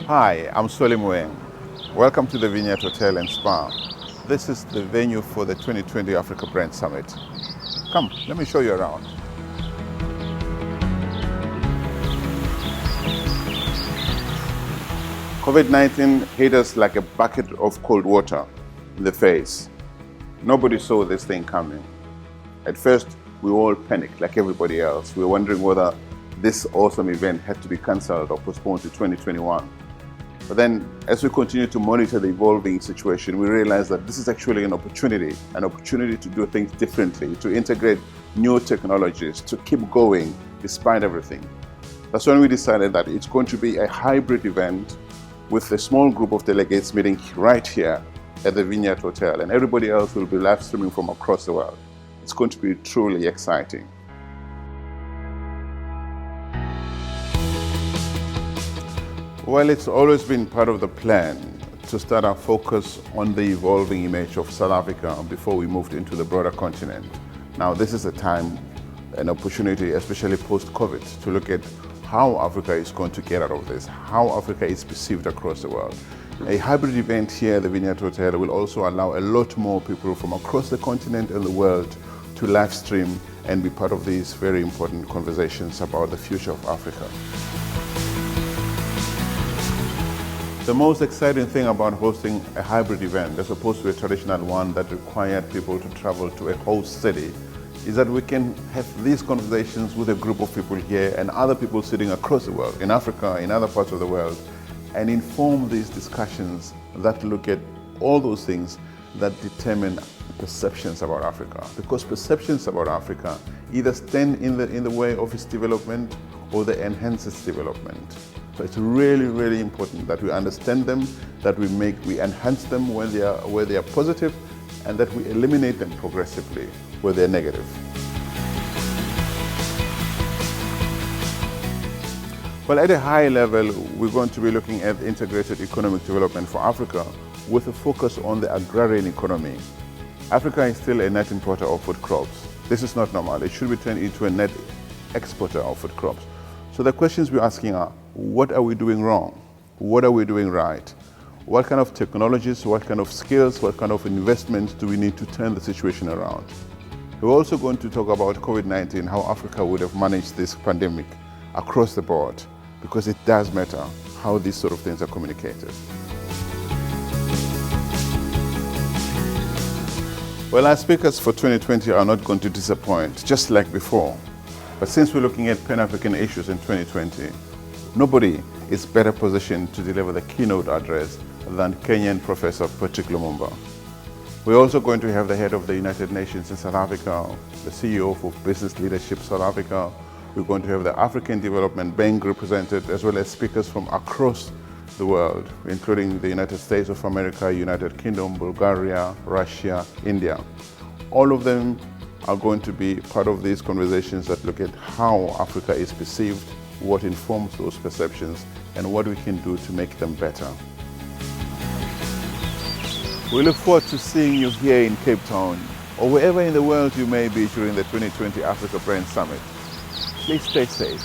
Hi, I'm Sweli Mueng. Welcome to the Vineyard Hotel and Spa. This is the venue for the 2020 Africa Brand Summit. Come, let me show you around. COVID-19 hit us like a bucket of cold water in the face. Nobody saw this thing coming. At first, we all panicked like everybody else. We were wondering whether this awesome event had to be cancelled or postponed to 2021. But then, as we continue to monitor the evolving situation, we realize that this is actually an opportunity to do things differently, to integrate new technologies, to keep going despite everything. That's when we decided that it's going to be a hybrid event with a small group of delegates meeting right here at the Vineyard Hotel, and everybody else will be live streaming from across the world. It's going to be truly exciting. Well, it's always been part of the plan to start our focus on the evolving image of South Africa before we moved into the broader continent. Now, this is a time, an opportunity, especially post-COVID, to look at how Africa is going to get out of this, how Africa is perceived across the world. A hybrid event here at the Vineyard Hotel will also allow a lot more people from across the continent and the world to live stream and be part of these very important conversations about the future of Africa. The most exciting thing about hosting a hybrid event as opposed to a traditional one that required people to travel to a host city is that we can have these conversations with a group of people here and other people sitting across the world, in Africa, in other parts of the world, and inform these discussions that look at all those things that determine perceptions about Africa. Because perceptions about Africa either stand in the way of its development or they enhance its development. So it's really, really important that we understand them, that we enhance them when they are positive, and that we eliminate them progressively where they're negative. Well, at a high level, we're going to be looking at integrated economic development for Africa with a focus on the agrarian economy. Africa is still a net importer of food crops. This is not normal. It should be turned into a net exporter of food crops. So the questions we're asking are, what are we doing wrong? What are we doing right? What kind of technologies, what kind of skills, what kind of investments do we need to turn the situation around? We're also going to talk about COVID-19, how Africa would have managed this pandemic across the board, because it does matter how these sort of things are communicated. Well, our speakers for 2020 are not going to disappoint, just like before. But since we're looking at Pan-African issues in 2020, nobody is better positioned to deliver the keynote address than Kenyan Professor Patrick Lumumba. We're also going to have the head of the United Nations in South Africa, the CEO for Business Leadership South Africa. We're going to have the African Development Bank represented, as well as speakers from across the world, including the United States of America, United Kingdom, Bulgaria, Russia, India. All of them are going to be part of these conversations that look at how Africa is perceived, what informs those perceptions, and what we can do to make them better. We look forward to seeing you here in Cape Town or wherever in the world you may be during the 2020 Africa Brand Summit. Please stay safe.